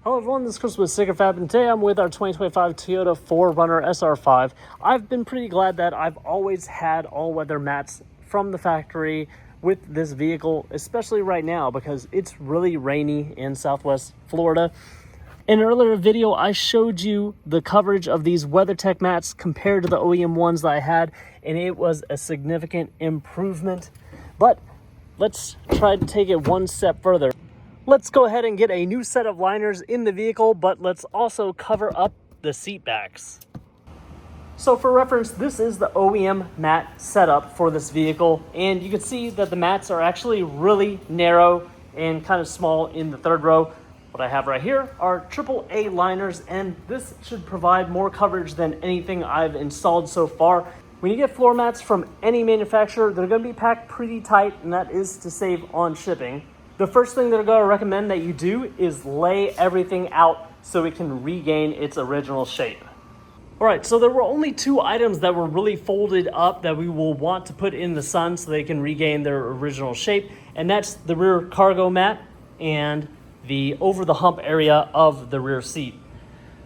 Hello everyone, this is Chris with Sticker Fab, and today I'm with our 2025 Toyota 4Runner SR5. I've been pretty glad that I've always had all-weather mats from the factory with this vehicle, especially right now because it's really rainy in Southwest Florida. In an earlier video, I showed you the coverage of these WeatherTech mats compared to the OEM ones that I had, and it was a significant improvement. But let's try to take it one step further. Let's go ahead and get a new set of liners in the vehicle, but let's also cover up the seat backs. So for reference, this is the OEM mat setup for this vehicle, and you can see that the mats are actually really narrow and kind of small in the third row. What I have right here are AAA liners, and this should provide more coverage than anything I've installed so far. When you get floor mats from any manufacturer, they're going to be packed pretty tight, and that is to save on shipping. The first thing they're going to recommend that you do is lay everything out so it can regain its original shape. All right, so there were only two items that were really folded up that we will want to put in the sun so they can regain their original shape, and that's the rear cargo mat and the over the hump area of the rear seat.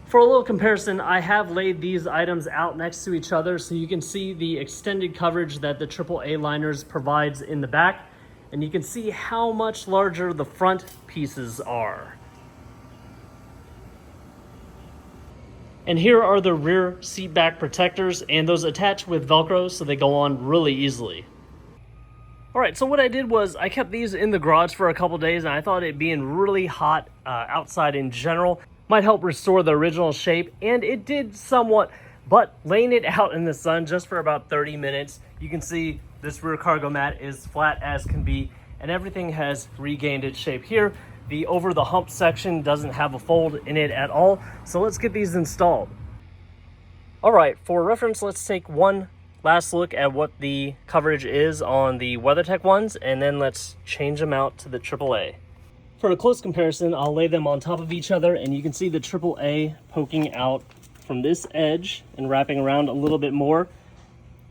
For a little comparison, I have laid these items out next to each other so you can see the extended coverage that the AAA liners provides in the back. And you can see how much larger the front pieces are. And here are the rear seat back protectors, and those attach with Velcro so they go on really easily. All right, so what I did was I kept these in the garage for a couple days, and I thought it being really hot outside in general might help restore the original shape, and it did somewhat. But laying it out in the sun just for about 30 minutes, you can see this rear cargo mat is flat as can be, and everything has regained its shape here. The over the hump section doesn't have a fold in it at all, so let's get these installed. All right, for reference, let's take one last look at what the coverage is on the WeatherTech ones, and then let's change them out to the AAA. For a close comparison, I'll lay them on top of each other, and you can see the AAA poking out from this edge and wrapping around a little bit more.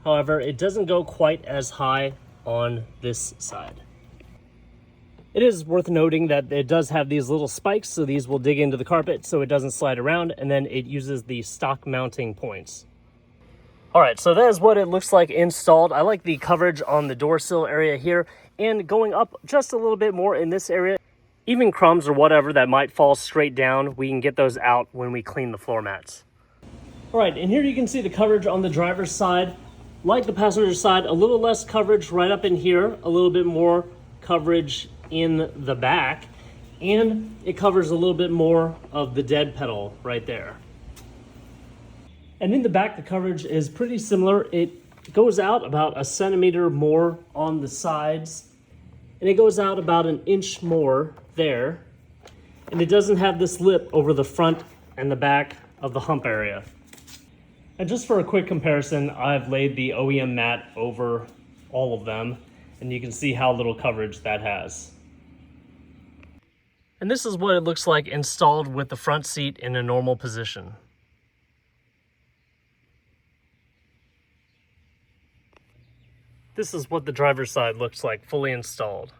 However, it doesn't go quite as high on this side. It is worth noting that it does have these little spikes, so these will dig into the carpet so it doesn't slide around, and then it uses the stock mounting points. All right, so that is what it looks like installed. I like the coverage on the door sill area here, and going up just a little bit more in this area. Even crumbs or whatever that might fall straight down, we can get those out when we clean the floor mats. All right, and here you can see the coverage on the driver's side. Like the passenger side, a little less coverage right up in here, a little bit more coverage in the back, and it covers a little bit more of the dead pedal right there. And in the back, the coverage is pretty similar. It goes out about 1 centimeter more on the sides, and it goes out about 1 inch more there, and it doesn't have this lip over the front and the back of the hump area. And just for a quick comparison, I've laid the OEM mat over all of them, and you can see how little coverage that has. And this is what it looks like installed with the front seat in a normal position. This is what the driver's side looks like fully installed.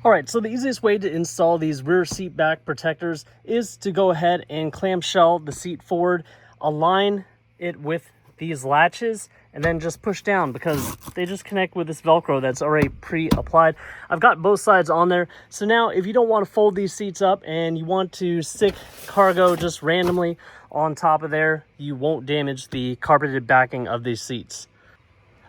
All right, so the easiest way to install these rear seat back protectors is to go ahead and clamshell the seat forward, align it with these latches, and then just push down because they just connect with this Velcro that's already pre-applied. I've got both sides on there. So now if you don't want to fold these seats up and you want to stick cargo just randomly on top of there, you won't damage the carpeted backing of these seats.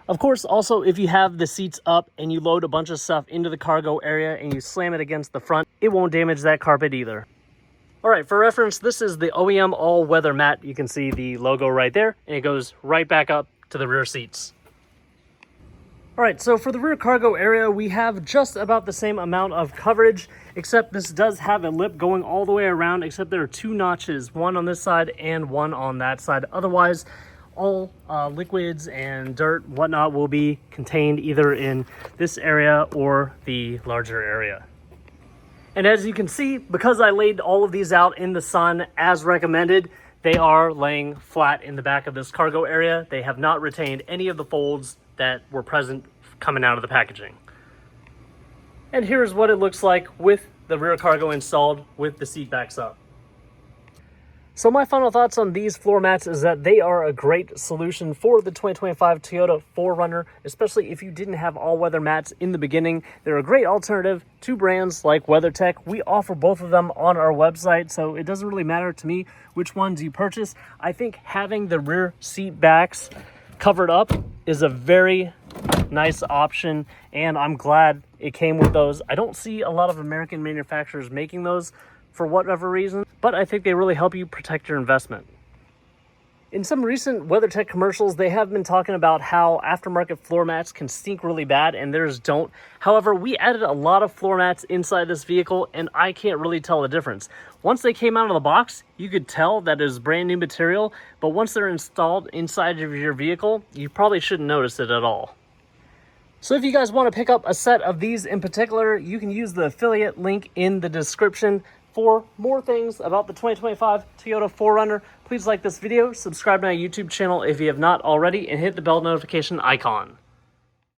Of course, also, if you have the seats up and you load a bunch of stuff into the cargo area and you slam it against the front, it won't damage that carpet either. All right, for reference, this is the OEM all-weather mat. You can see the logo right there, and it goes right back up to the rear seats. All right, so for the rear cargo area, we have just about the same amount of coverage, except this does have a lip going all the way around, except there are 2 notches, one on this side and one on that side. Otherwise, all liquids and dirt, whatnot, will be contained either in this area or the larger area. And as you can see, because I laid all of these out in the sun as recommended, they are laying flat in the back of this cargo area. They have not retained any of the folds that were present coming out of the packaging. And here's what it looks like with the rear cargo installed with the seat backs up. So my final thoughts on these floor mats is that they are a great solution for the 2025 Toyota 4Runner, especially if you didn't have all-weather mats in the beginning. They're a great alternative to brands like WeatherTech. We offer both of them on our website, so it doesn't really matter to me which ones you purchase. I think having the rear seat backs covered up is a very nice option, and I'm glad it came with those. I don't see a lot of American manufacturers making those for whatever reason, but I think they really help you protect your investment. In some recent WeatherTech commercials, they have been talking about how aftermarket floor mats can stink really bad and theirs don't. However, we added a lot of floor mats inside this vehicle and I can't really tell the difference. Once they came out of the box, you could tell that it was brand new material, but once they're installed inside of your vehicle, you probably shouldn't notice it at all. So if you guys want to pick up a set of these in particular, you can use the affiliate link in the description. For more things about the 2025 Toyota 4Runner, please like this video, subscribe to my YouTube channel if you have not already, and hit the bell notification icon.